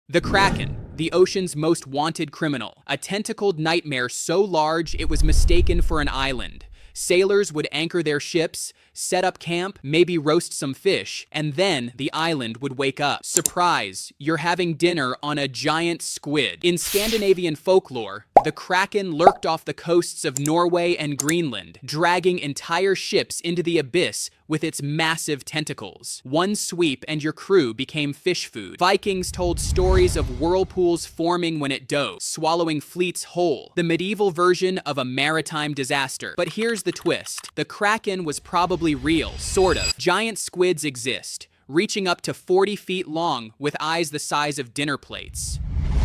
The Kraken, the ocean's most wanted criminal. A tentacled nightmare so large it was mistaken for an island. Sailors would anchor their ships, set up camp, maybe roast some fish, and then the island would wake up. Surprise, you're having dinner on a giant squid. In Scandinavian folklore, the Kraken lurked off the coasts of Norway and Greenland, dragging entire ships into the abyss with its massive tentacles. One sweep and your crew became fish food. Vikings told stories of whirlpools forming when it dove, swallowing fleets whole. The medieval version of a maritime disaster. But here's the twist. The Kraken was probably real, sort of. Giant squids exist, reaching up to 40 feet long with eyes the size of dinner plates.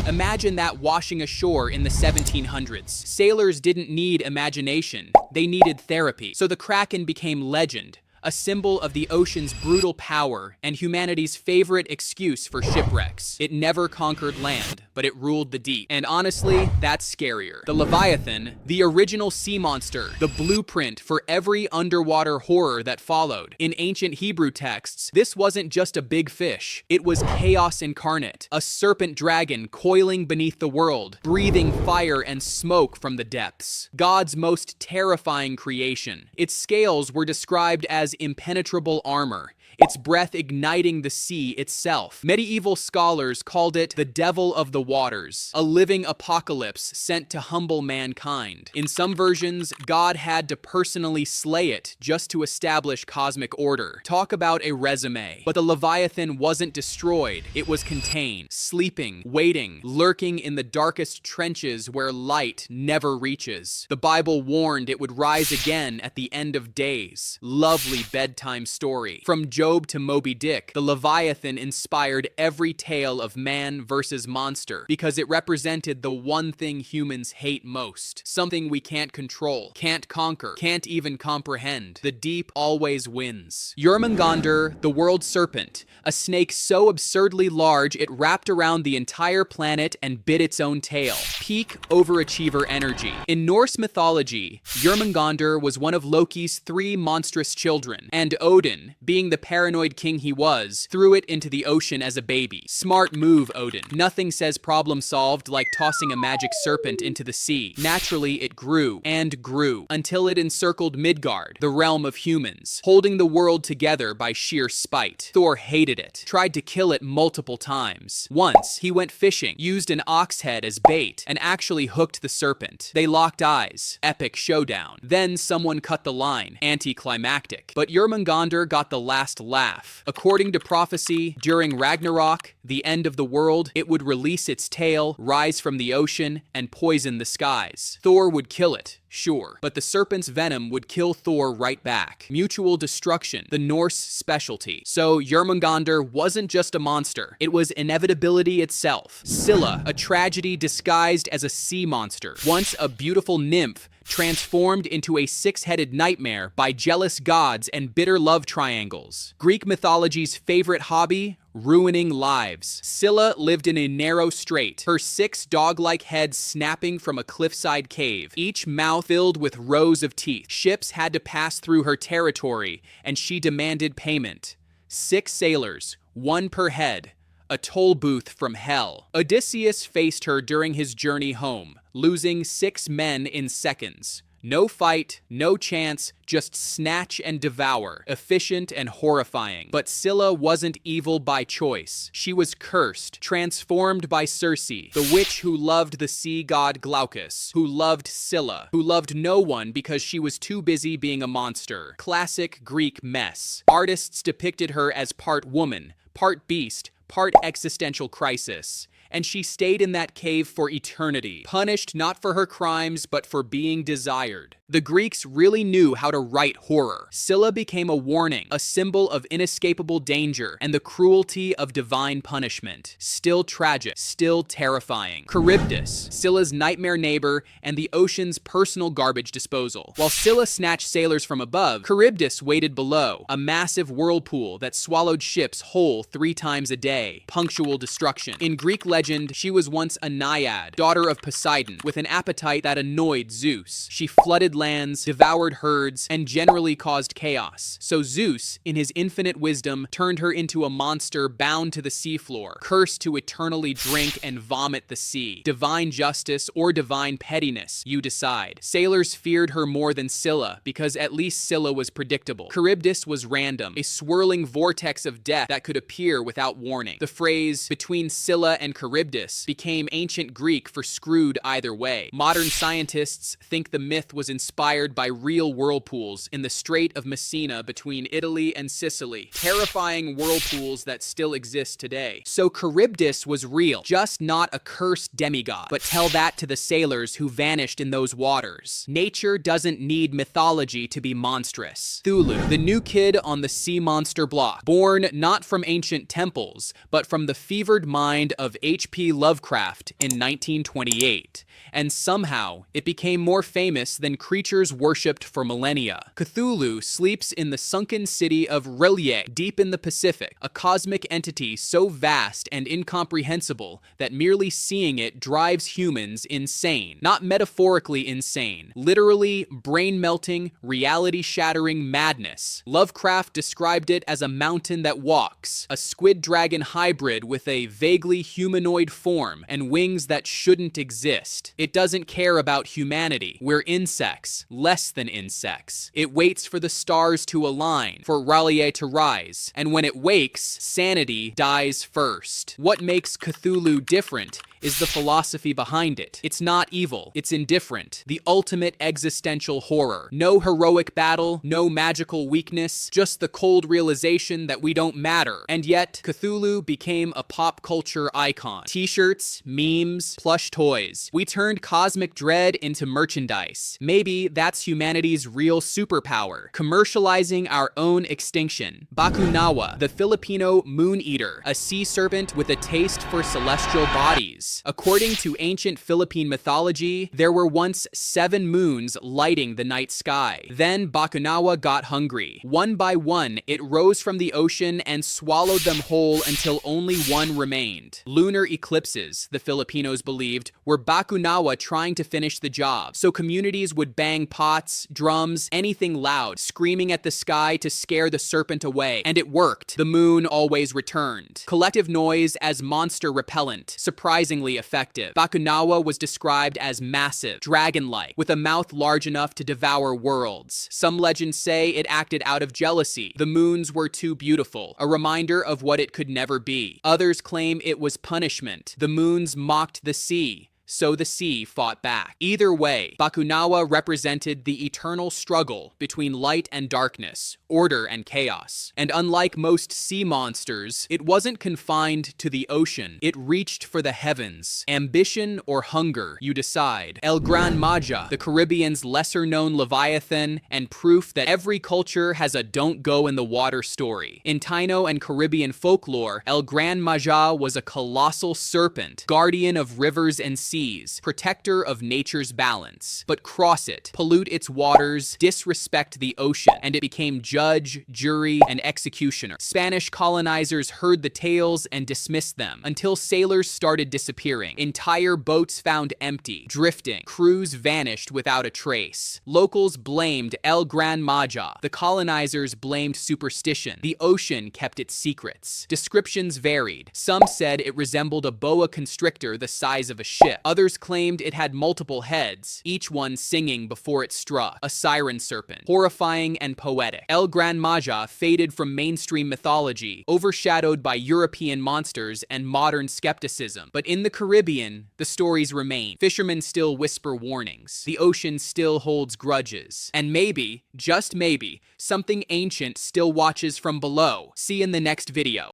Imagine that washing ashore in the 1700s. Sailors didn't need imagination, they needed therapy. So the Kraken became legend, a symbol of the ocean's brutal power and humanity's favorite excuse for shipwrecks. It never conquered land, but it ruled the deep. And honestly, that's scarier. The Leviathan, the original sea monster, the blueprint for every underwater horror that followed. In ancient Hebrew texts, this wasn't just a big fish. It was chaos incarnate, a serpent dragon coiling beneath the world, breathing fire and smoke from the depths. God's most terrifying creation. Its scales were described as impenetrable armor, its breath igniting the sea itself. Medieval scholars called it the devil of the waters, a living apocalypse sent to humble mankind. In some versions, God had to personally slay it just to establish cosmic order. Talk about a resume. But the Leviathan wasn't destroyed, it was contained, sleeping, waiting, lurking in the darkest trenches where light never reaches. The Bible warned it would rise again at the end of days. Lovely bedtime story. From Job to Moby Dick, the Leviathan inspired every tale of man versus monster because it represented the one thing humans hate most. Something we can't control, can't conquer, can't even comprehend. The deep always wins. Jörmungandr, the world serpent, a snake so absurdly large it wrapped around the entire planet and bit its own tail. Peak overachiever energy. In Norse mythology, Jörmungandr was one of Loki's 3 monstrous children, and Odin, being the paranoid king he was, threw it into the ocean as a baby. Smart move, Odin. Nothing says problem solved like tossing a magic serpent into the sea. Naturally, it grew and grew until it encircled Midgard, the realm of humans, holding the world together by sheer spite. Thor hated it, tried to kill it multiple times. Once, he went fishing, used an ox head as bait, and actually hooked the serpent. They locked eyes. Epic showdown. Then someone cut the line. Anticlimactic. But Jörmungandr got the last laugh. According to prophecy, during Ragnarok, the end of the world, it would release its tail, rise from the ocean, and poison the skies. Thor would kill it, sure, but the serpent's venom would kill Thor right back. Mutual destruction, the Norse specialty. So Jörmungandr wasn't just a monster, it was inevitability itself. Scylla, a tragedy disguised as a sea monster. Once a beautiful nymph, transformed into a 6-headed nightmare by jealous gods and bitter love triangles. Greek mythology's favorite hobby? Ruining lives. Scylla lived in a narrow strait, her 6 dog-like heads snapping from a cliffside cave, each mouth filled with rows of teeth. Ships had to pass through her territory, and she demanded payment. 6 sailors, 1 per head. A toll booth from hell. Odysseus faced her during his journey home, losing 6 men in seconds. No fight, no chance, just snatch and devour. Efficient and horrifying. But Scylla wasn't evil by choice. She was cursed, transformed by Circe, the witch who loved the sea god Glaucus, who loved Scylla, who loved no one because she was too busy being a monster. Classic Greek mess. Artists depicted her as part woman, part beast, part existential crisis. And she stayed in that cave for eternity, punished not for her crimes, but for being desired. The Greeks really knew how to write horror. Scylla became a warning, a symbol of inescapable danger and the cruelty of divine punishment. Still tragic, still terrifying. Charybdis, Scylla's nightmare neighbor and the ocean's personal garbage disposal. While Scylla snatched sailors from above, Charybdis waited below, a massive whirlpool that swallowed ships whole 3 times a day. Punctual destruction. In Greek legend, legend, she was once a naiad, daughter of Poseidon, with an appetite that annoyed Zeus. She flooded lands, devoured herds, and generally caused chaos. So Zeus, in his infinite wisdom, turned her into a monster bound to the seafloor, cursed to eternally drink and vomit the sea. Divine justice or divine pettiness, you decide. Sailors feared her more than Scylla, because at least Scylla was predictable. Charybdis was random, a swirling vortex of death that could appear without warning. The phrase, between Scylla and Charybdis, became ancient Greek for screwed either way. Modern scientists think the myth was inspired by real whirlpools in the Strait of Messina between Italy and Sicily, terrifying whirlpools that still exist today. So Charybdis was real, just not a cursed demigod. But tell that to the sailors who vanished in those waters. Nature doesn't need mythology to be monstrous. Cthulhu, the new kid on the sea monster block, born not from ancient temples, but from the fevered mind of H.P. Lovecraft in 1928. And somehow, it became more famous than creatures worshipped for millennia. Cthulhu sleeps in the sunken city of R'lyeh, deep in the Pacific, a cosmic entity so vast and incomprehensible that merely seeing it drives humans insane. Not metaphorically insane, literally brain-melting, reality-shattering madness. Lovecraft described it as a mountain that walks, a squid-dragon hybrid with a vaguely humanoid form and wings that shouldn't exist. It doesn't care about humanity. We're insects, less than insects. It waits for the stars to align, for R'lyeh to rise, and when it wakes, sanity dies first. What makes Cthulhu different is the philosophy behind it. It's not evil, it's indifferent. The ultimate existential horror. No heroic battle, no magical weakness, just the cold realization that we don't matter. And yet, Cthulhu became a pop culture icon. T-shirts, memes, plush toys. We turned cosmic dread into merchandise. Maybe that's humanity's real superpower, commercializing our own extinction. Bakunawa, the Filipino moon-eater, a sea serpent with a taste for celestial bodies. According to ancient Philippine mythology, there were once 7 moons lighting the night sky. Then Bakunawa got hungry. One by one, it rose from the ocean and swallowed them whole until only one remained. Lunar eclipses, the Filipinos believed, were Bakunawa trying to finish the job. So communities would bang pots, drums, anything loud, screaming at the sky to scare the serpent away. And it worked. The moon always returned. Collective noise as monster repellent, surprisingly effective. Bakunawa was described as massive, dragon-like, with a mouth large enough to devour worlds. Some legends say it acted out of jealousy. The moons were too beautiful, a reminder of what it could never be. Others claim it was punishment. The moons mocked the sea, so the sea fought back. Either way, Bakunawa represented the eternal struggle between light and darkness, order and chaos. And unlike most sea monsters, it wasn't confined to the ocean. It reached for the heavens. Ambition or hunger, you decide. Gran Majá, the Caribbean's lesser-known Leviathan, and proof that every culture has a don't go in the water story. In Taino and Caribbean folklore, Gran Majá was a colossal serpent, guardian of rivers and seas, protector of nature's balance. But cross it, pollute its waters, disrespect the ocean, and it became judge, jury, and executioner. Spanish colonizers heard the tales and dismissed them, until sailors started disappearing. Entire boats found empty, drifting. Crews vanished without a trace. Locals blamed Gran Majá. The colonizers blamed superstition. The ocean kept its secrets. Descriptions varied. Some said it resembled a boa constrictor the size of a ship. Others claimed it had multiple heads, each one singing before it struck, a siren serpent, horrifying and poetic. Gran Majá faded from mainstream mythology, overshadowed by European monsters and modern skepticism. But in the Caribbean, the stories remain. Fishermen still whisper warnings. The ocean still holds grudges. And maybe, just maybe, something ancient still watches from below. See you in the next video.